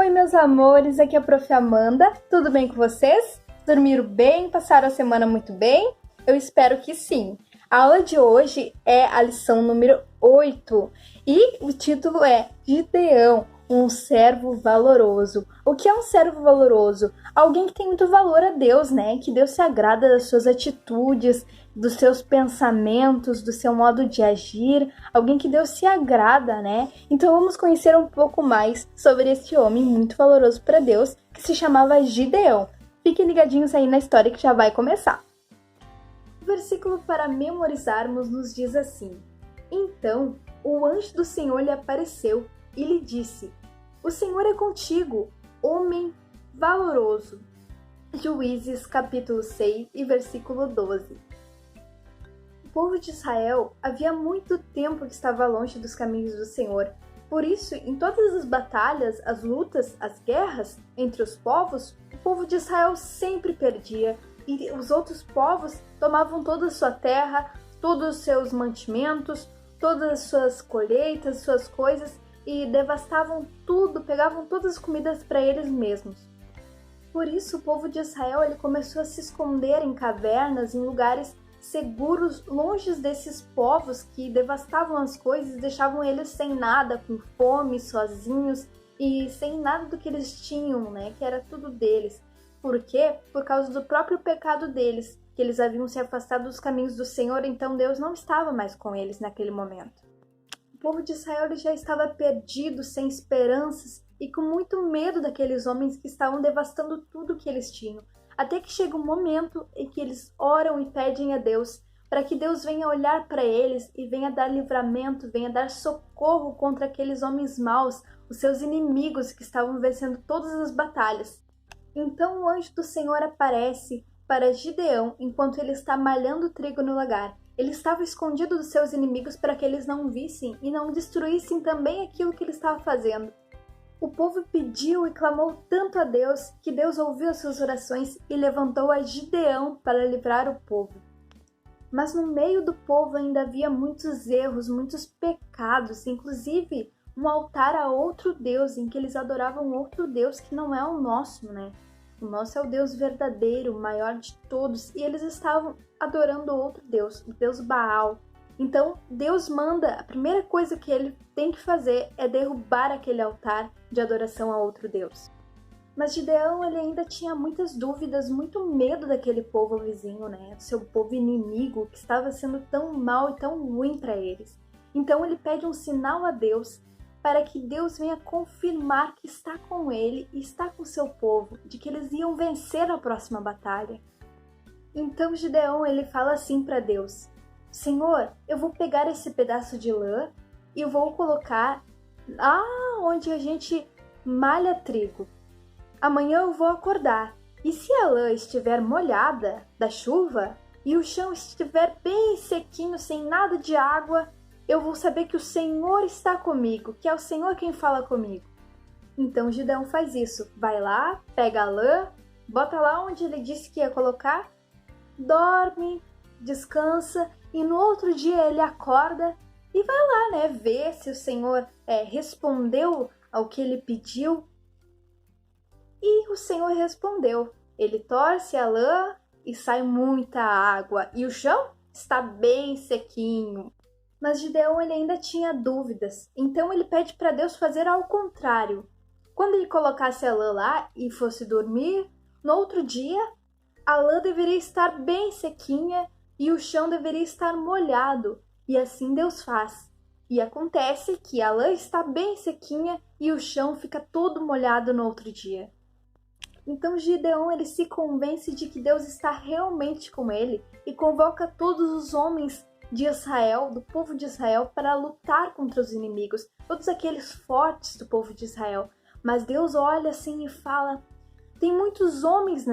Oi, meus amores, aqui é a Prof. Amanda, tudo bem com vocês? Dormiram bem? Passaram a semana muito bem? Eu espero que sim. A aula de hoje é a lição número 8 e o título é Gideão, um servo valoroso. O que é um servo valoroso? Alguém que tem muito valor a Deus, né? Que Deus se agrada das suas atitudes, dos seus pensamentos, do seu modo de agir. Alguém que Deus se agrada, né? Então vamos conhecer um pouco mais sobre esse homem muito valoroso para Deus, que se chamava Gideão. Fiquem ligadinhos aí na história que já vai começar. O versículo para memorizarmos nos diz assim: Então o anjo do Senhor lhe apareceu e lhe disse: O Senhor é contigo, homem valoroso. Juízes capítulo 6 e versículo 12. O povo de Israel havia muito tempo que estava longe dos caminhos do Senhor. Por isso, em todas as batalhas, as lutas, as guerras entre os povos, o povo de Israel sempre perdia e os outros povos tomavam toda a sua terra, todos os seus mantimentos, todas as suas colheitas, suas coisas e devastavam tudo, pegavam todas as comidas para eles mesmos. Por isso, o povo de Israel ele começou a se esconder em cavernas, em lugares seguros, longe desses povos que devastavam as coisas, deixavam eles sem nada, com fome, sozinhos e sem nada do que eles tinham, né? Que era tudo deles. Por quê? Por causa do próprio pecado deles, que eles haviam se afastado dos caminhos do Senhor, então Deus não estava mais com eles naquele momento. O povo de Israel ele já estava perdido, sem esperanças e com muito medo daqueles homens que estavam devastando tudo que eles tinham. Até que chega um momento em que eles oram e pedem a Deus para que Deus venha olhar para eles e venha dar livramento, venha dar socorro contra aqueles homens maus, os seus inimigos que estavam vencendo todas as batalhas. Então o anjo do Senhor aparece para Gideão enquanto ele está malhando trigo no lagar. Ele estava escondido dos seus inimigos para que eles não vissem e não destruíssem também aquilo que ele estava fazendo. O povo pediu e clamou tanto a Deus que Deus ouviu as suas orações e levantou a Gideão para livrar o povo. Mas no meio do povo ainda havia muitos erros, muitos pecados, inclusive um altar a outro Deus, em que eles adoravam outro Deus que não é o nosso, né? O nosso é o Deus verdadeiro, o maior de todos, e eles estavam adorando outro Deus, o Deus Baal. Então, Deus manda, a primeira coisa que ele tem que fazer é derrubar aquele altar de adoração a outro Deus. Mas Gideão ele ainda tinha muitas dúvidas, muito medo daquele povo vizinho, né? Do seu povo inimigo que estava sendo tão mal e tão ruim para eles. Então ele pede um sinal a Deus para que Deus venha confirmar que está com ele e está com o seu povo, de que eles iam vencer a próxima batalha. Então Gideão ele fala assim para Deus: Senhor, eu vou pegar esse pedaço de lã e eu vou colocar lá onde a gente malha trigo. Amanhã eu vou acordar e se a lã estiver molhada da chuva e o chão estiver bem sequinho, sem nada de água, eu vou saber que o Senhor está comigo, que é o Senhor quem fala comigo. Então Gideão faz isso, vai lá, pega a lã, bota lá onde ele disse que ia colocar, dorme, descansa e no outro dia ele acorda e vai lá, né, ver se o Senhor respondeu ao que ele pediu. E o Senhor respondeu. Ele torce a lã e sai muita água e o chão está bem sequinho. Mas Gideão ele ainda tinha dúvidas, então ele pede para Deus fazer ao contrário. Quando ele colocasse a lã lá e fosse dormir, no outro dia a lã deveria estar bem sequinha e o chão deveria estar molhado, e assim Deus faz. E acontece que a lã está bem sequinha e o chão fica todo molhado no outro dia. Então Gideão ele se convence de que Deus está realmente com ele e convoca todos os homens de Israel, do povo de Israel, para lutar contra os inimigos, todos aqueles fortes do povo de Israel. Mas Deus olha assim e fala: tem muitos homens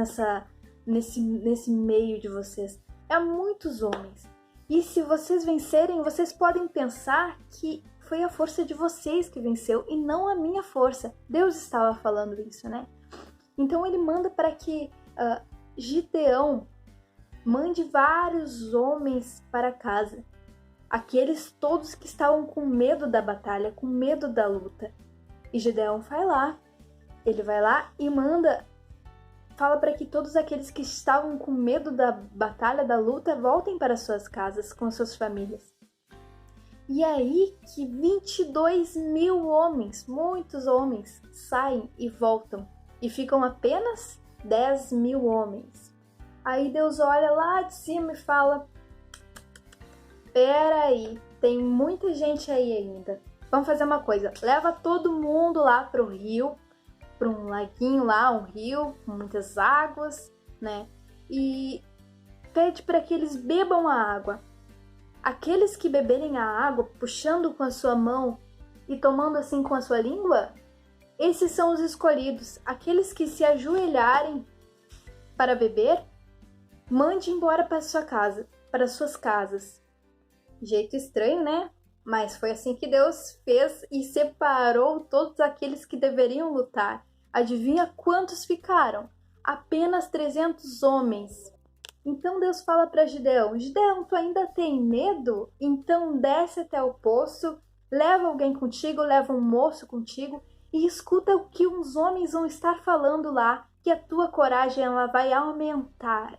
nesse meio de vocês, há muitos homens. E se vocês vencerem, vocês podem pensar que foi a força de vocês que venceu e não a minha força. Deus estava falando isso, né? Então ele manda para que Gideão mande vários homens para casa. Aqueles todos que estavam com medo da batalha, com medo da luta. E Gideão vai lá ele vai lá e fala para que todos aqueles que estavam com medo da batalha, da luta, voltem para suas casas com suas famílias. E aí que 22.000 homens, muitos homens, saem e voltam. E ficam apenas 10.000 homens. Aí Deus olha lá de cima e fala: peraí, tem muita gente aí ainda. Vamos fazer uma coisa, leva todo mundo lá para o rio, para um laguinho lá, um rio com muitas águas, né? E pede para que eles bebam a água. Aqueles que beberem a água, puxando com a sua mão e tomando assim com a sua língua, esses são os escolhidos. Aqueles que se ajoelharem para beber, mande embora para sua casa, para suas casas. Jeito estranho, né? Mas foi assim que Deus fez e separou todos aqueles que deveriam lutar. Adivinha quantos ficaram? Apenas 300 homens. Então Deus fala para Gideão: Gideão, tu ainda tem medo? Então desce até o poço, leva alguém contigo, leva um moço contigo e escuta o que uns homens vão estar falando lá, que a tua coragem ela vai aumentar.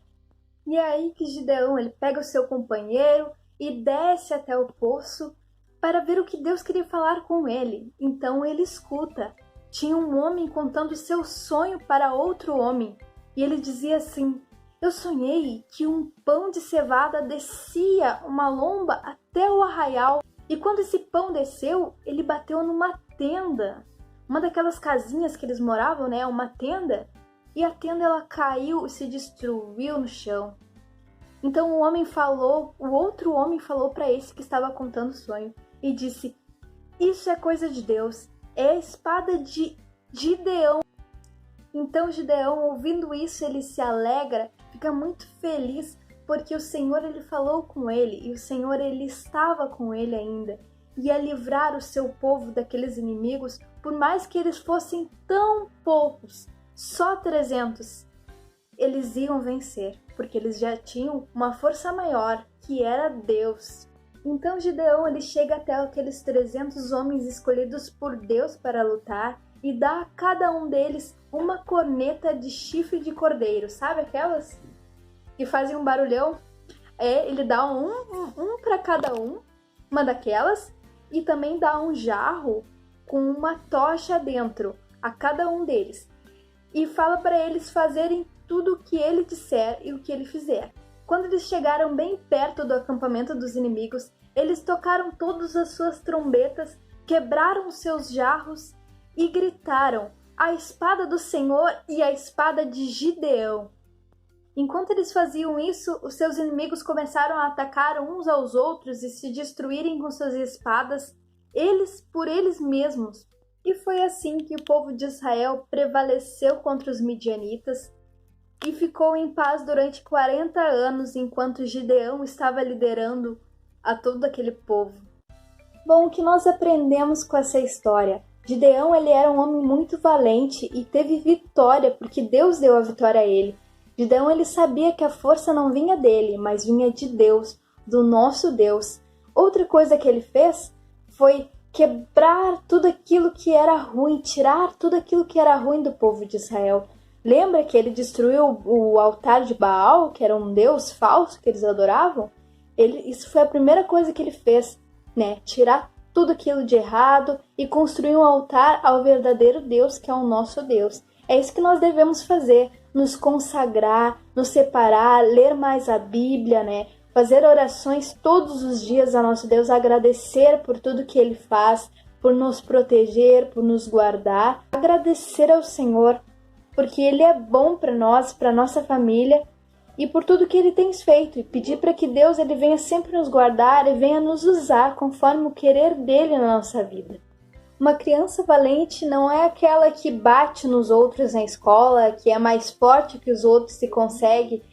E é aí que Gideão ele pega o seu companheiro e desce até o poço para ver o que Deus queria falar com ele. Então ele escuta. Tinha um homem contando seu sonho para outro homem. E ele dizia assim: eu sonhei que um pão de cevada descia uma lomba até o arraial. E quando esse pão desceu, ele bateu numa tenda. Uma daquelas casinhas que eles moravam, né? Uma tenda. E a tenda ela caiu e se destruiu no chão. Então o outro homem falou para esse que estava contando o sonho e disse: isso é coisa de Deus, é a espada de Gideão. Então Gideão, ouvindo isso, ele se alegra, fica muito feliz, porque o Senhor ele falou com ele e o Senhor ele estava com ele ainda. Ia livrar o seu povo daqueles inimigos, por mais que eles fossem tão poucos, só 300. Eles iam vencer, porque eles já tinham uma força maior, que era Deus. Então Gideão ele chega até aqueles 300 homens escolhidos por Deus para lutar e dá a cada um deles uma corneta de chifre de cordeiro, sabe aquelas que fazem um barulhão? Ele dá um para cada um, uma daquelas, e também dá um jarro com uma tocha dentro a cada um deles. E fala para eles fazerem tudo o que ele disser e o que ele fizer. Quando eles chegaram bem perto do acampamento dos inimigos, eles tocaram todas as suas trombetas, quebraram seus jarros e gritaram: a espada do Senhor e a espada de Gideão. Enquanto eles faziam isso, os seus inimigos começaram a atacar uns aos outros e se destruírem com suas espadas, eles por eles mesmos. E foi assim que o povo de Israel prevaleceu contra os midianitas e ficou em paz durante 40 anos, enquanto Gideão estava liderando a todo aquele povo. Bom, o que nós aprendemos com essa história? Gideão ele era um homem muito valente e teve vitória, porque Deus deu a vitória a ele. Gideão ele sabia que a força não vinha dele, mas vinha de Deus, do nosso Deus. Outra coisa que ele fez foi quebrar tudo aquilo que era ruim, tirar tudo aquilo que era ruim do povo de Israel. Lembra que ele destruiu o altar de Baal, que era um deus falso que eles adoravam? Isso foi a primeira coisa que ele fez, né? Tirar tudo aquilo de errado e construir um altar ao verdadeiro Deus, que é o nosso Deus. É isso que nós devemos fazer, nos consagrar, nos separar, ler mais a Bíblia, né? Fazer orações todos os dias a nosso Deus, agradecer por tudo que Ele faz, por nos proteger, por nos guardar. Agradecer ao Senhor, porque Ele é bom para nós, para nossa família e por tudo que Ele tem feito. E pedir para que Deus ele venha sempre nos guardar e venha nos usar conforme o querer dEle na nossa vida. Uma criança valente não é aquela que bate nos outros na escola, que é mais forte que os outros e consegue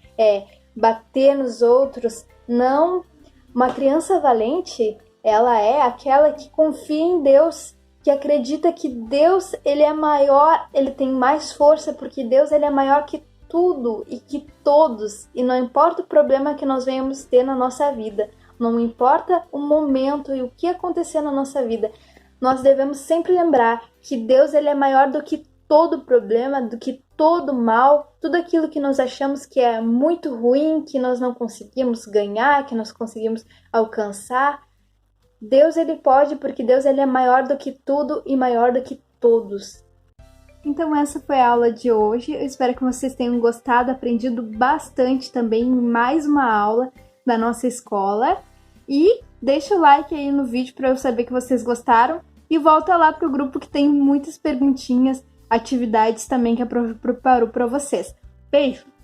bater nos outros. Não, uma criança valente, ela é aquela que confia em Deus, que acredita que Deus ele é maior, ele tem mais força, porque Deus ele é maior que tudo e que todos, e não importa o problema que nós venhamos ter na nossa vida, não importa o momento e o que acontecer na nossa vida, nós devemos sempre lembrar que Deus ele é maior do que todo problema, do que todo mal, tudo aquilo que nós achamos que é muito ruim, que nós não conseguimos ganhar, que nós conseguimos alcançar. Deus, ele pode, porque Deus, ele é maior do que tudo e maior do que todos. Então essa foi a aula de hoje. Eu espero que vocês tenham gostado, aprendido bastante também em mais uma aula da nossa escola. E deixa o like aí no vídeo para eu saber que vocês gostaram. E volta lá pro grupo que tem muitas perguntinhas, atividades também que a prof preparou para vocês. Beijo!